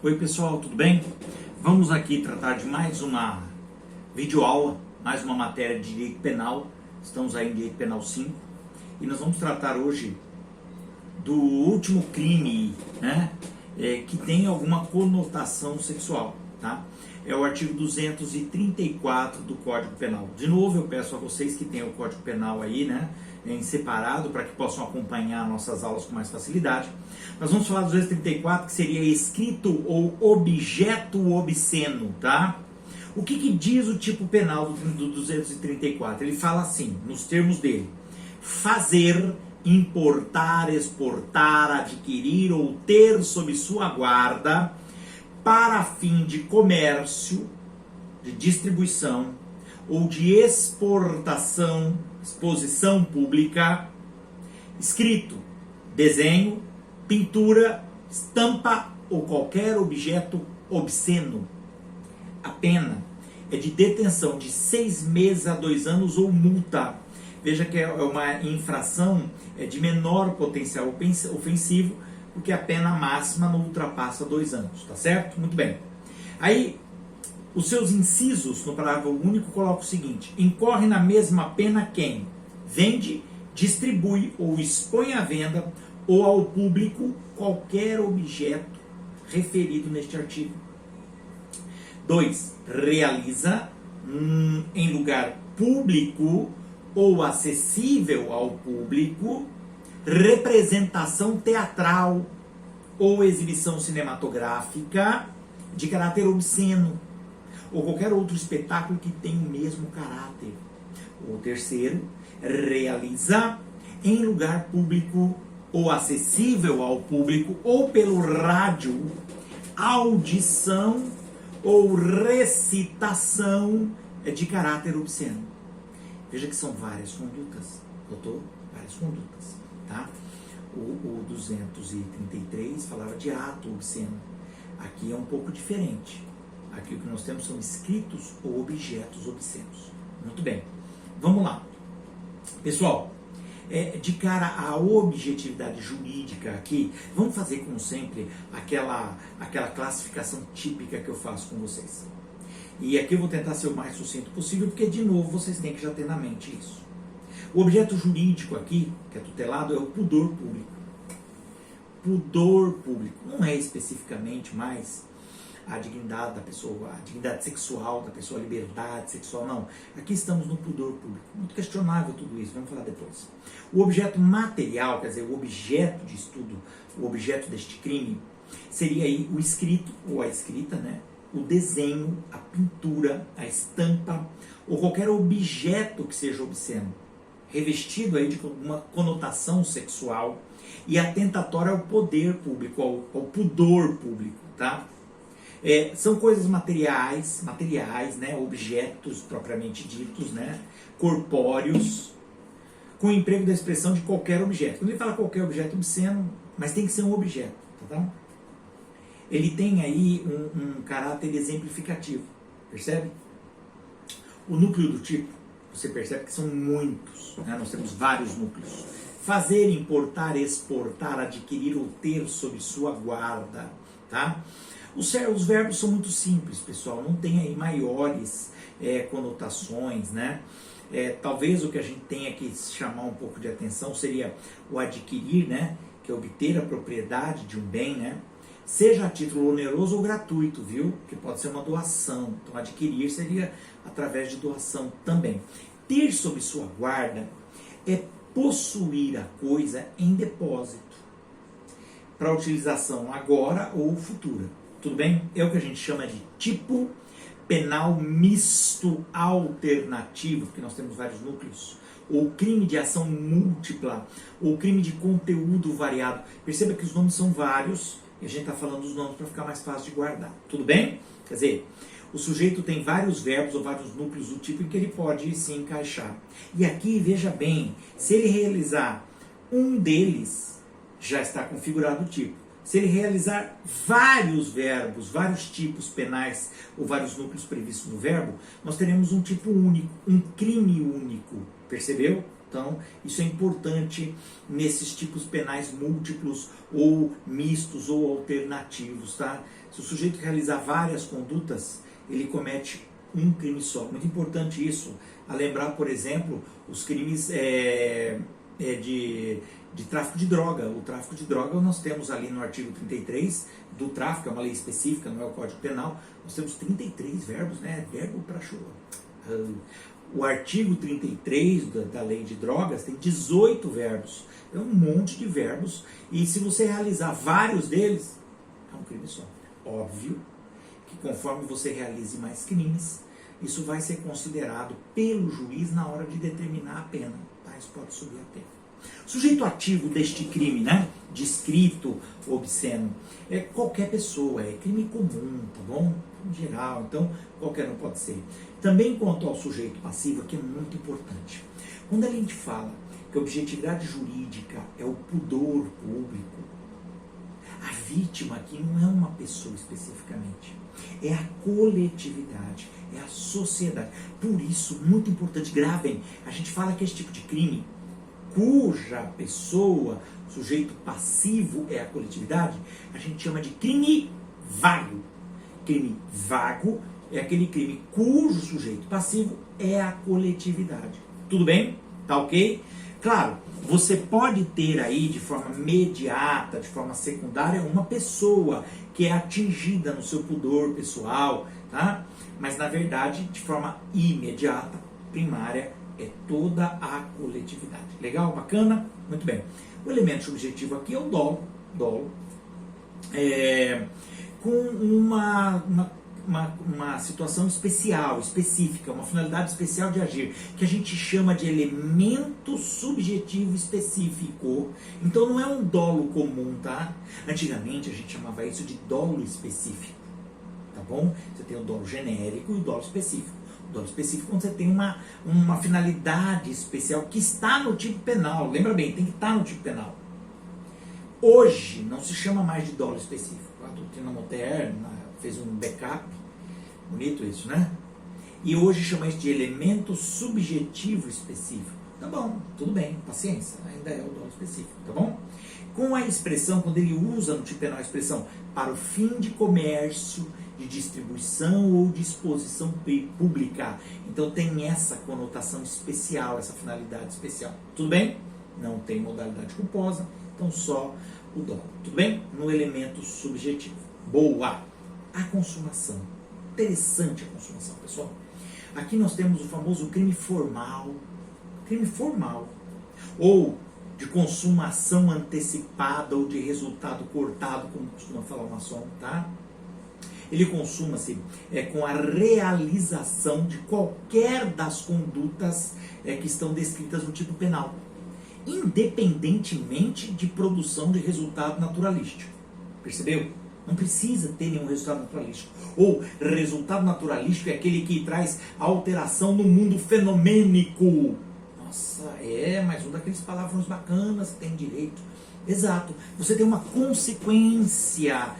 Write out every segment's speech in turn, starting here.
Oi pessoal, tudo bem? Vamos aqui tratar de mais uma videoaula, mais uma matéria de Direito Penal. Estamos aí em Direito Penal 5 e nós vamos tratar hoje do último crime, né, que tem alguma conotação sexual, tá? É o artigo 234 do Código Penal. De novo, eu peço a vocês que tenham o Código Penal aí, né, em separado, para que possam acompanhar nossas aulas com mais facilidade. Nós vamos falar do 234, que seria escrito ou objeto obsceno, tá? O que diz o tipo penal do 234? Ele fala assim, nos termos dele: fazer, importar, exportar, adquirir ou ter sob sua guarda para fim de comércio, de distribuição ou de exportação, exposição pública, escrito, desenho, pintura, estampa ou qualquer objeto obsceno. A pena é de detenção de 6 meses a 2 anos ou multa. Veja que é uma infração de menor potencial ofensivo, porque a pena máxima não ultrapassa 2 anos, tá certo? Muito bem. Aí, os seus incisos no parágrafo único colocam o seguinte: incorre na mesma pena quem vende, distribui ou expõe à venda ou ao público qualquer objeto referido neste artigo. 2. Realiza em lugar público ou acessível ao público representação teatral ou exibição cinematográfica de caráter obsceno ou qualquer outro espetáculo que tenha o mesmo caráter. O terceiro, realiza em lugar público ou acessível ao público ou pelo rádio audição ou recitação de caráter obsceno. Veja que são várias condutas, doutor? Várias condutas, tá? O 233 falava de ato obsceno. Aqui é um pouco diferente. Aqui o que nós temos são escritos ou objetos obscenos. Muito bem, vamos lá. Pessoal, de cara à objetividade jurídica aqui, vamos fazer como sempre aquela classificação típica que eu faço com vocês. E aqui eu vou tentar ser o mais sucinto possível, porque de novo vocês têm que já ter na mente isso. O objeto jurídico aqui, que é tutelado, é o pudor público. Pudor público não é especificamente mais a dignidade da pessoa, a dignidade sexual da pessoa, a liberdade sexual, não. Aqui estamos no pudor público. Muito questionável tudo isso, vamos falar depois. O objeto material, quer dizer, o objeto de estudo, o objeto deste crime, seria aí o escrito ou a escrita, né? O desenho, a pintura, a estampa, ou qualquer objeto que seja obsceno, revestido aí de uma conotação sexual e atentatória ao poder público, ao pudor público, tá? São coisas materiais, né, objetos propriamente ditos, né, corpóreos, com o emprego da expressão de qualquer objeto. Quando ele fala qualquer objeto obsceno, mas tem que ser um objeto, tá? Ele tem aí um caráter exemplificativo, percebe? O núcleo do tipo, você percebe que são muitos, né? Nós temos vários núcleos. Fazer, importar, exportar, adquirir ou ter sob sua guarda, tá? Os verbos são muito simples, pessoal, não tem aí maiores conotações, né? Talvez o que a gente tenha que chamar um pouco de atenção seria o adquirir, né? Que é obter a propriedade de um bem, né? Seja a título oneroso ou gratuito, viu? Que pode ser uma doação. Então, adquirir seria através de doação também. Ter sob sua guarda é possuir a coisa em depósito para utilização agora ou futura. Tudo bem? É o que a gente chama de tipo penal misto alternativo, porque nós temos vários núcleos, ou crime de ação múltipla, ou crime de conteúdo variado. Perceba que os nomes são vários, e a gente está falando os nomes para ficar mais fácil de guardar. Tudo bem? Quer dizer, o sujeito tem vários verbos ou vários núcleos do tipo em que ele pode se encaixar. E aqui, veja bem, se ele realizar um deles, já está configurado o tipo. Se ele realizar vários verbos, vários tipos penais ou vários núcleos previstos no verbo, nós teremos um tipo único, um crime único. Percebeu? Então, isso é importante nesses tipos penais múltiplos ou mistos ou alternativos, tá? Se o sujeito realizar várias condutas, ele comete um crime só. Muito importante isso, a lembrar, por exemplo, os crimes de tráfico de droga. O tráfico de droga nós temos ali no artigo 33 do tráfico, é uma lei específica, não é o Código Penal, nós temos 33 verbos, né? Verbo para chuva. O artigo 33 da lei de drogas tem 18 verbos, é um monte de verbos, e se você realizar vários deles, é um crime só. Óbvio que conforme você realize mais crimes, isso vai ser considerado pelo juiz na hora de determinar a pena, tá? Isso pode subir a pena. O sujeito ativo deste crime, né, descrito, obsceno, é qualquer pessoa, é crime comum, tá bom? Em geral, então qualquer um pode ser. Também quanto ao sujeito passivo, que é muito importante. Quando a gente fala que a objetividade jurídica é o pudor público, a vítima aqui não é uma pessoa especificamente, é a coletividade, é a sociedade. Por isso, muito importante, gravem, a gente fala que esse tipo de crime, cuja pessoa, sujeito passivo é a coletividade, a gente chama de crime vago. Crime vago é aquele crime cujo sujeito passivo é a coletividade. Tudo bem? Tá ok? Claro, você pode ter aí de forma imediata, de forma secundária, uma pessoa que é atingida no seu pudor pessoal, tá? Mas na verdade, de forma imediata, primária, é toda a coletividade. Legal? Bacana? Muito bem. O elemento subjetivo aqui é o dolo. Com uma situação especial, específica, uma finalidade especial de agir, que a gente chama de elemento subjetivo específico. Então não é um dolo comum, tá? Antigamente a gente chamava isso de dolo específico, tá bom? Você tem o dolo genérico e o dolo específico. O dolo específico quando você tem uma finalidade especial que está no tipo penal. Lembra bem, tem que estar no tipo penal. Hoje não se chama mais de dolo específico. A doutrina moderna fez um backup, bonito isso, né? E hoje chama isso de elemento subjetivo específico. Tá bom, tudo bem, paciência, ainda é o dolo específico, tá bom? Com a expressão, quando ele usa no tipo penal a expressão para o fim de comércio, de distribuição ou de exposição pública. Então tem essa conotação especial, essa finalidade especial. Tudo bem? Não tem modalidade culposa, então só o dolo. Tudo bem? No elemento subjetivo. Boa! A consumação. Interessante a consumação, pessoal. Aqui nós temos o famoso crime formal. Crime formal. Ou de consumação antecipada ou de resultado cortado, como costuma falar o maçom, tá? Ele consuma-se com a realização de qualquer das condutas que estão descritas no tipo penal, independentemente de produção de resultado naturalístico. Percebeu? Não precisa ter nenhum resultado naturalístico. Ou resultado naturalístico é aquele que traz alteração no mundo fenomênico. Nossa, mais um daqueles palavrões bacanas que tem direito. Exato. Você tem uma consequência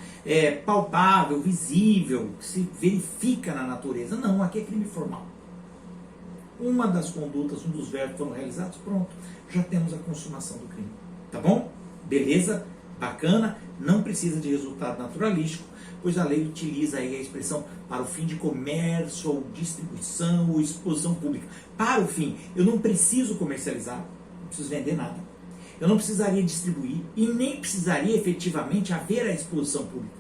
palpável, visível, que se verifica na natureza. Não, aqui é crime formal. Uma das condutas, um dos verbos foram realizados, pronto, já temos a consumação do crime. Tá bom? Beleza? Bacana? Não precisa de resultado naturalístico, pois a lei utiliza aí a expressão para o fim de comércio, ou distribuição, ou exposição pública. Para o fim, eu não preciso comercializar, não preciso vender nada. Eu não precisaria distribuir e nem precisaria efetivamente haver a exposição pública.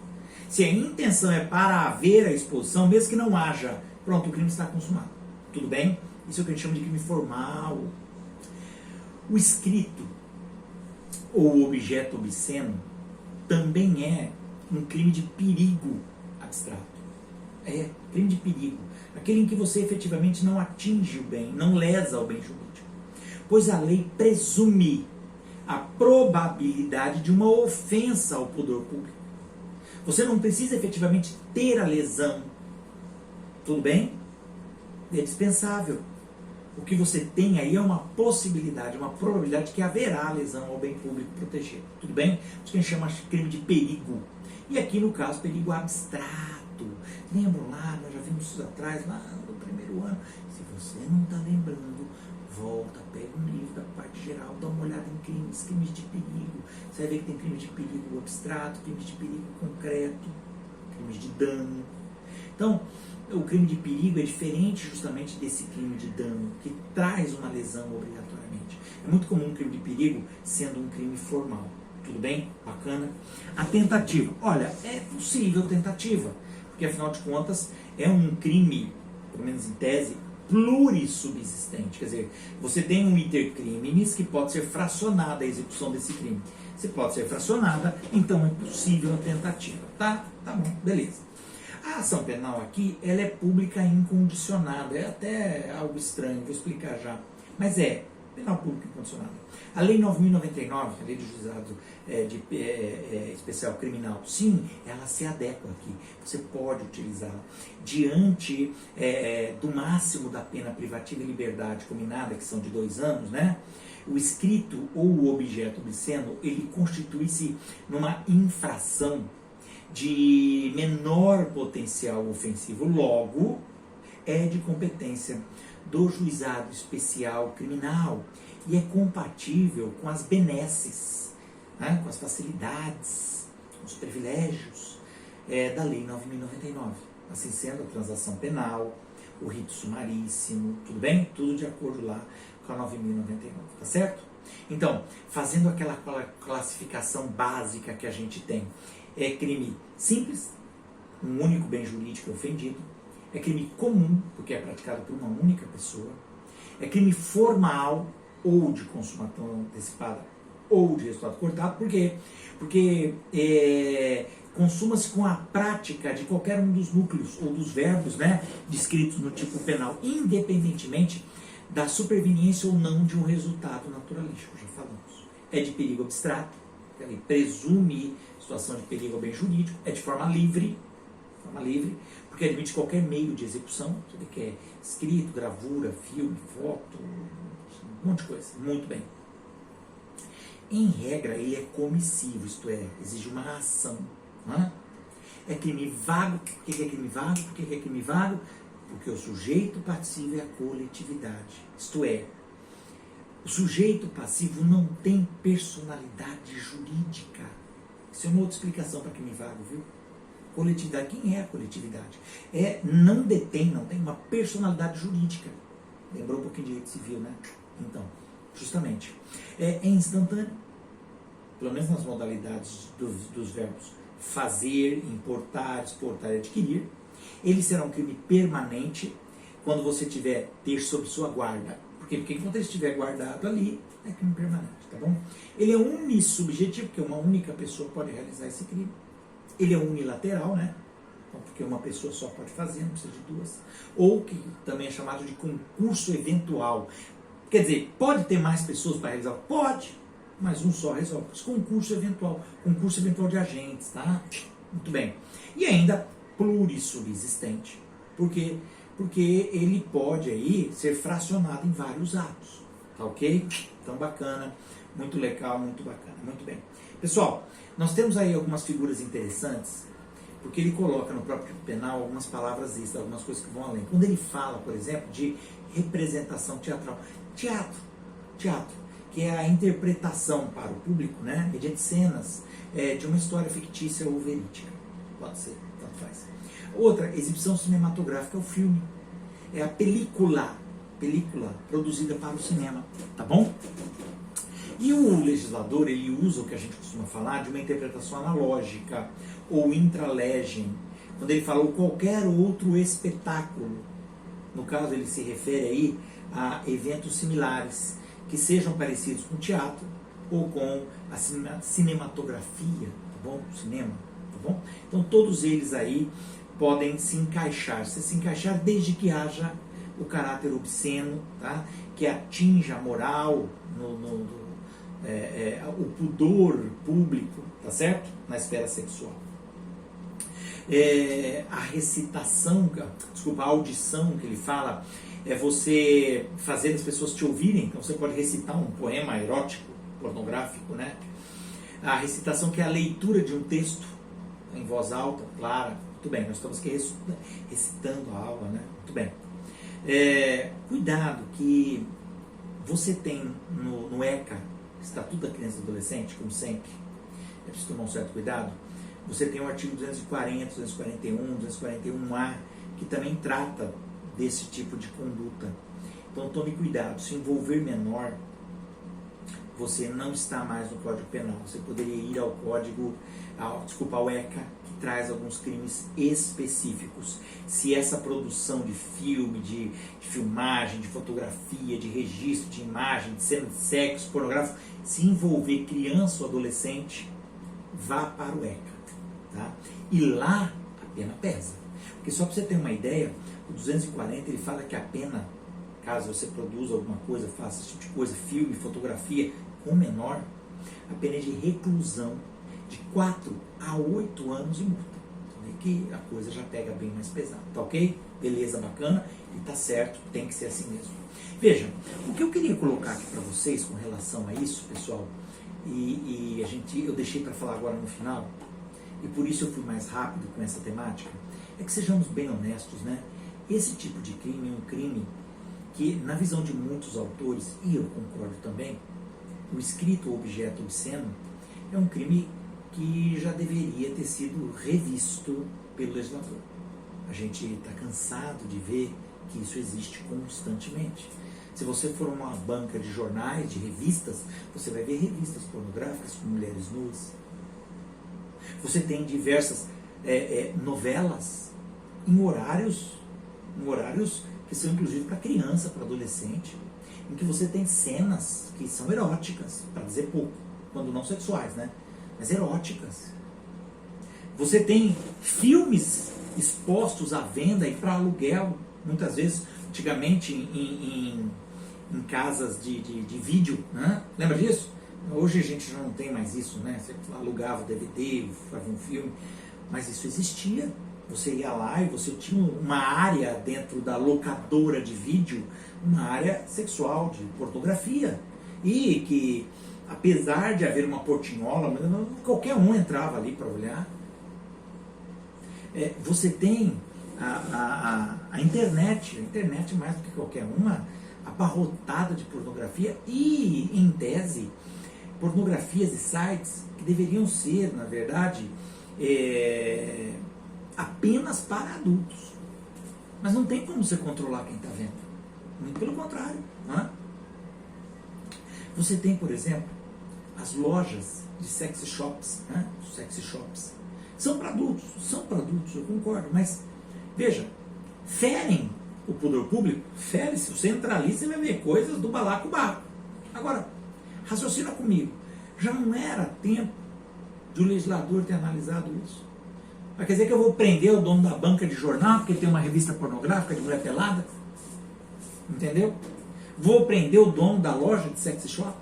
Se a intenção é para haver a exposição, mesmo que não haja, pronto, o crime está consumado. Tudo bem? Isso é o que a gente chama de crime formal. O escrito ou objeto obsceno também é um crime de perigo abstrato. É, crime de perigo. Aquele em que você efetivamente não atinge o bem, não lesa o bem jurídico. Pois a lei presume a probabilidade de uma ofensa ao poder público. Você não precisa efetivamente ter a lesão. Tudo bem? É dispensável. O que você tem aí é uma possibilidade, uma probabilidade que haverá lesão ao bem público protegido. Tudo bem? Isso que a gente chama de crime de perigo. E aqui no caso, perigo abstrato. Lembram lá, nós já vimos isso atrás, lá no primeiro ano. Se você não está lembrando, volta, pega um livro da parte geral, dá uma olhada em crimes de perigo. Você vai ver que tem crimes de perigo abstrato, crimes de perigo concreto, crimes de dano. Então, o crime de perigo é diferente justamente desse crime de dano, que traz uma lesão obrigatoriamente. É muito comum um crime de perigo sendo um crime formal. Tudo bem? Bacana? A tentativa. Olha, é possível tentativa, porque afinal de contas é um crime, pelo menos em tese, plurissubsistente. Quer dizer, você tem um iter criminis que pode ser fracionada a execução desse crime. Se pode ser fracionada, então é possível a tentativa. Tá bom, beleza. A ação penal aqui, ela é pública incondicionada. É até algo estranho, vou explicar já. Mas é penal pública incondicionada. A Lei 9.099, a Lei do Juizado Especial Criminal, sim, ela se adequa aqui. Você pode utilizá-la diante do máximo da pena privativa e liberdade combinada, que são de 2 anos, né? O escrito ou o objeto obsceno, ele constitui-se numa infração de menor potencial ofensivo, logo é de competência do Juizado Especial Criminal e é compatível com as benesses, né, com as facilidades, os privilégios da Lei 9.099. Assim sendo, a transação penal, o rito sumaríssimo, tudo bem? Tudo de acordo lá com a 9.099, tá certo? Então, fazendo aquela classificação básica que a gente tem, é crime simples, um único bem jurídico ofendido. É crime comum, porque é praticado por uma única pessoa. É crime formal, ou de consumação antecipada, ou de resultado cortado. Por quê? Porque consuma-se com a prática de qualquer um dos núcleos, ou dos verbos, né, descritos no tipo penal, independentemente da superveniência ou não de um resultado naturalístico, já falamos. É de perigo abstrato, ele presume situação de perigo ao bem jurídico, é de forma livre, porque admite qualquer meio de execução, você vê que é escrito, gravura, filme, foto, um monte de coisa, muito bem. Em regra, ele é comissivo, isto é, exige uma ação. Né? É crime vago. Por que é crime vago? Por que é crime vago? Porque o sujeito passivo é a coletividade, isto é, o sujeito passivo não tem personalidade jurídica. Isso é uma outra explicação para crime vago, viu? Coletividade, quem é a coletividade? Não tem uma personalidade jurídica. Lembrou um pouquinho de direito civil, né? Então, justamente. É instantâneo, pelo menos nas modalidades dos verbos fazer, importar, exportar e adquirir. Ele será um crime permanente quando você ter sob sua guarda. Por quê? Porque enquanto ele estiver guardado ali, é crime permanente, tá bom? Ele é unissubjetivo, porque uma única pessoa pode realizar esse crime. Ele é unilateral, né? Porque uma pessoa só pode fazer, não precisa de duas. Ou que também é chamado de concurso eventual. Quer dizer, pode ter mais pessoas para realizar? Pode, mas um só resolve. Concurso eventual de agentes, tá? Muito bem. E ainda plurissubsistente. Por quê? Porque ele pode aí ser fracionado em vários atos, tá ok? Então bacana, muito legal, muito bacana, muito bem. Pessoal, nós temos aí algumas figuras interessantes, porque ele coloca no próprio penal algumas palavras extras, algumas coisas que vão além. Quando ele fala, por exemplo, de representação teatral, teatro, que é a interpretação para o público, né, mediante cenas de uma história fictícia ou verídica, pode ser, tanto faz. Outra, exibição cinematográfica é o filme, é a película produzida para o cinema, tá bom? E o legislador, ele usa o que a gente costuma falar de uma interpretação analógica ou intralegem, quando ele falou qualquer outro espetáculo. No caso, ele se refere aí a eventos similares, que sejam parecidos com teatro ou com a cinematografia, tá bom? Cinema, tá bom? Então, todos eles aí podem se encaixar desde que haja o caráter obsceno, tá? Que atinja a moral, o pudor público, tá certo? Na esfera sexual. A recitação, a audição que ele fala, é você fazer as pessoas te ouvirem. Então você pode recitar um poema erótico, pornográfico, né? A recitação, que é a leitura de um texto em voz alta, clara. Muito bem, nós estamos aqui recitando a aula, né? Muito bem. Cuidado que Você tem no ECA, Estatuto da Criança e do Adolescente, como sempre, é preciso tomar um certo cuidado, você tem o artigo 240, 241, 241A, que também trata desse tipo de conduta. Então tome cuidado, se envolver menor, você não está mais no Código Penal. Você poderia ir ao ao ECA, que traz alguns crimes específicos. Se essa produção de filme, de filmagem, de fotografia, de registro, de imagem, de cena de sexo, pornográfico, se envolver criança ou adolescente, vá para o ECA. Tá? E lá a pena pesa. Porque só para você ter uma ideia, o 240 ele fala que a pena, caso você produza alguma coisa, faça esse tipo de coisa, filme, fotografia, com menor, a pena é de reclusão de 4 a 8 anos e multa. Então, é que a coisa já pega bem mais pesada, tá ok? Beleza, bacana, e tá certo, tem que ser assim mesmo. Veja, o que eu queria colocar aqui para vocês com relação a isso, pessoal, eu deixei para falar agora no final, e por isso eu fui mais rápido com essa temática, é que sejamos bem honestos, né? Esse tipo de crime é um crime que, na visão de muitos autores, e eu concordo também, o escrito objeto obsceno é um crime que já deveria ter sido revisto pelo legislador. A gente está cansado de ver que isso existe constantemente. Se você for uma banca de jornais, de revistas, você vai ver revistas pornográficas com mulheres nuas. Você tem diversas novelas em horários que são inclusive para criança, para adolescente, em que você tem cenas que são eróticas, para dizer pouco, quando não sexuais, né? Mas eróticas. Você tem filmes expostos à venda e para aluguel, muitas vezes, antigamente em casas de vídeo, né? Lembra disso? Hoje a gente já não tem mais isso, né? Você alugava o DVD, fazia um filme, mas isso existia. Você ia lá e você tinha uma área dentro da locadora de vídeo, uma área sexual, de pornografia. E que, apesar de haver uma portinhola, qualquer um entrava ali para olhar. Você tem a internet mais do que qualquer uma, abarrotada de pornografia e, em tese, pornografias e sites que deveriam ser, na verdade, apenas para adultos. Mas não tem como você controlar quem está vendo. Muito pelo contrário. Né? Você tem, por exemplo, as lojas de sex shops. Né? Sex shops. São para adultos, eu concordo. Mas, veja, ferem o poder público, fere. Se você entrar ali, você vai ver coisas do balacobaco. Agora, raciocina comigo. Já não era tempo do legislador ter analisado isso? Quer dizer que eu vou prender o dono da banca de jornal porque tem uma revista pornográfica de mulher pelada? Entendeu? Vou prender o dono da loja de sex shop?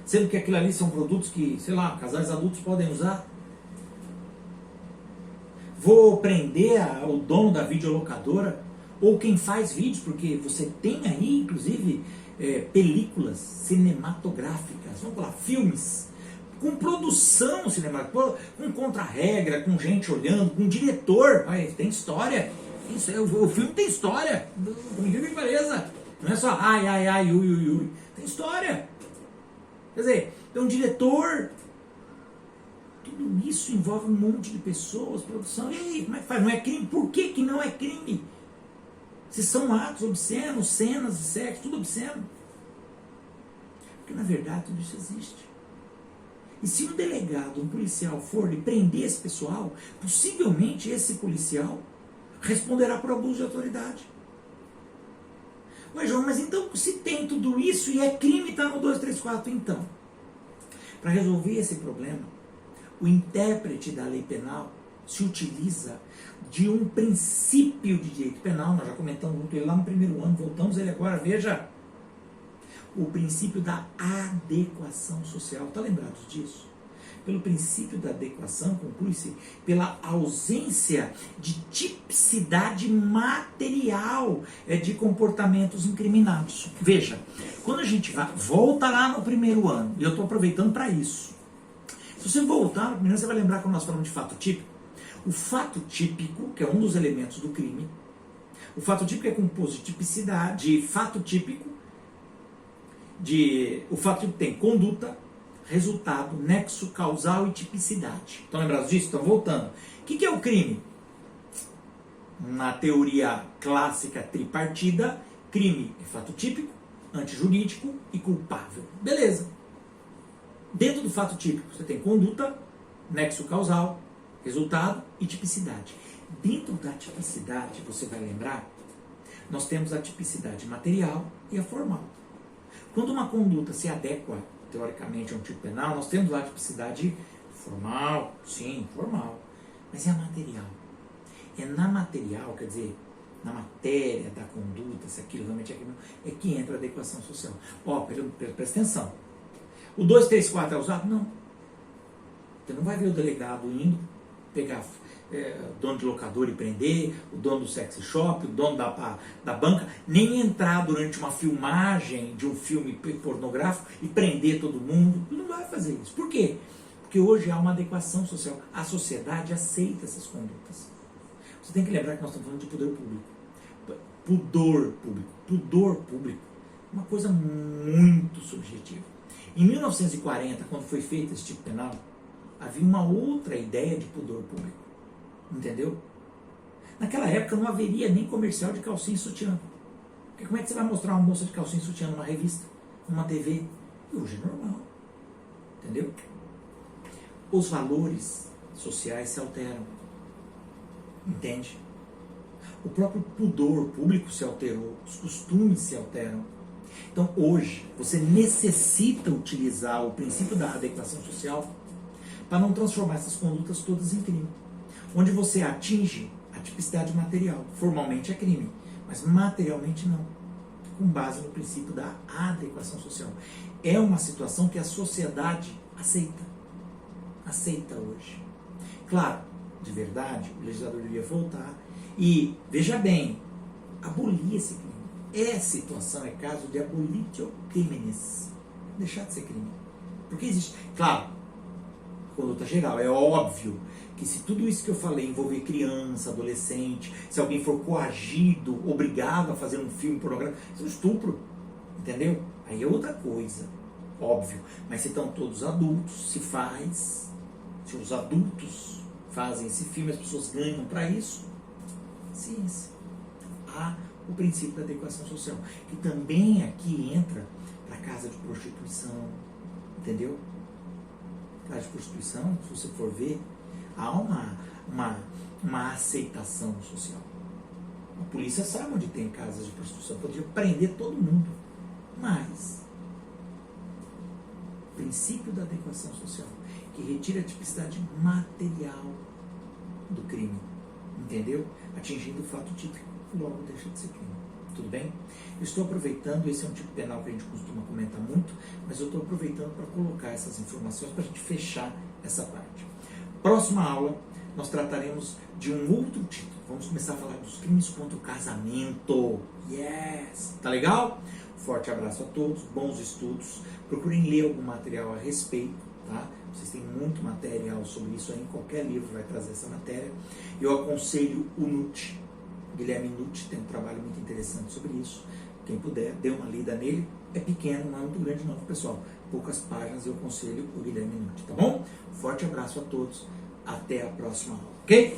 Sendo que aquilo ali são produtos que, sei lá, casais adultos podem usar? Vou prender o dono da videolocadora? Ou quem faz vídeos? Porque você tem aí, inclusive, películas cinematográficas, vamos falar, filmes, com produção cinematográfica, com contra-regra, com gente olhando, com diretor, mas tem história. O filme tem história, por incrível que pareça. Não é só ai, ui. Tem história. Quer dizer, tem um diretor. Tudo isso envolve um monte de pessoas, produção. E aí, como é que faz? Não é crime? Por que não é crime? Se são atos obscenos, cenas de sexo, tudo obsceno. Porque na verdade tudo isso existe. E se um delegado, um policial for e prender esse pessoal, possivelmente esse policial responderá por abuso de autoridade. Ué, João, mas então se tem tudo isso e é crime, está no 234, então. Para resolver esse problema, o intérprete da lei penal se utiliza de um princípio de direito penal, nós já comentamos muito ele lá no primeiro ano, voltamos ele agora, veja, o princípio da adequação social. Está lembrados disso? Pelo princípio da adequação, conclui-se pela ausência de tipicidade material de comportamentos incriminados. Veja, quando a gente volta lá no primeiro ano, e eu estou aproveitando para isso, se você voltar no primeiro ano, você vai lembrar quando nós falamos de fato típico. O fato típico, que é um dos elementos do crime, o fato típico é composto de tipicidade, de fato típico, O fato típico tem conduta, resultado, nexo causal e tipicidade. Estão lembrados disso? Estão voltando. O que é o crime? Na teoria clássica tripartida, crime é fato típico, antijurídico e culpável. Beleza. Dentro do fato típico, você tem conduta, nexo causal, resultado e tipicidade. Dentro da tipicidade, você vai lembrar, nós temos a tipicidade material e a formal. Quando uma conduta se adequa, teoricamente, a um tipo penal, nós temos lá a tipicidade formal, sim, formal. Mas e a material? É na material, quer dizer, na matéria da conduta, se aquilo realmente é crime, é que entra a adequação social. Ó, presta atenção. O 234 é usado? Não. Você não vai ver o delegado indo pegar dono de locador e prender, o dono do sexy shop, o dono da banca, nem entrar durante uma filmagem de um filme pornográfico e prender todo mundo. Não vai fazer isso. Por quê? Porque hoje há uma adequação social. A sociedade aceita essas condutas. Você tem que lembrar que nós estamos falando de poder público. Pudor público. Pudor público. Uma coisa muito subjetiva. Em 1940, quando foi feito esse tipo penal, havia uma outra ideia de pudor público. Entendeu? Naquela época não haveria nem comercial de calcinha e sutiã. Porque como é que você vai mostrar uma moça de calcinha e sutiã numa revista, numa TV? E hoje é normal. Entendeu? Os valores sociais se alteram. Entende? O próprio pudor público se alterou, os costumes se alteram. Então hoje você necessita utilizar o princípio da adequação social para não transformar essas condutas todas em crime. Onde você atinge a tipicidade material. Formalmente é crime, mas materialmente não. Com base no princípio da adequação social. É uma situação que a sociedade aceita. Aceita hoje. Claro, de verdade, o legislador devia voltar e, veja bem, abolir esse crime. Situação, é caso de abolitio criminis. Deixar de ser crime. Porque existe, claro, conduta geral, é óbvio que se tudo isso que eu falei envolver criança, adolescente, se alguém for coagido, obrigado a fazer um filme pornográfico, isso é um estupro, entendeu? Aí é outra coisa, óbvio. Mas se estão todos adultos, se os adultos fazem esse filme, as pessoas ganham para isso, ciência. Há o princípio da adequação social, que também aqui entra para casa de prostituição, entendeu? Casa de prostituição, se você for ver, há uma aceitação social. A polícia sabe onde tem casas de prostituição, poderia prender todo mundo, mas o princípio da adequação social, que retira a tipicidade material do crime, entendeu? Atingindo o fato típico, logo deixa de ser crime. Tudo bem? Eu estou aproveitando, esse é um tipo penal que a gente costuma comentar muito, mas eu estou aproveitando para colocar essas informações para a gente fechar essa parte. Próxima aula, nós trataremos de um outro título. Vamos começar a falar dos crimes contra o casamento. Yes! Tá legal? Forte abraço a todos, bons estudos. Procurem ler algum material a respeito, tá? Vocês têm muito material sobre isso aí, em qualquer livro vai trazer essa matéria. Eu aconselho o Nutt, Guilherme Nutt, tem um trabalho muito interessante sobre isso. Quem puder, dê uma lida nele. É pequeno, não é muito grande não, pessoal. Poucas páginas, eu aconselho o Guilherme Nutt, tá bom? Forte abraço a todos, até a próxima aula, ok?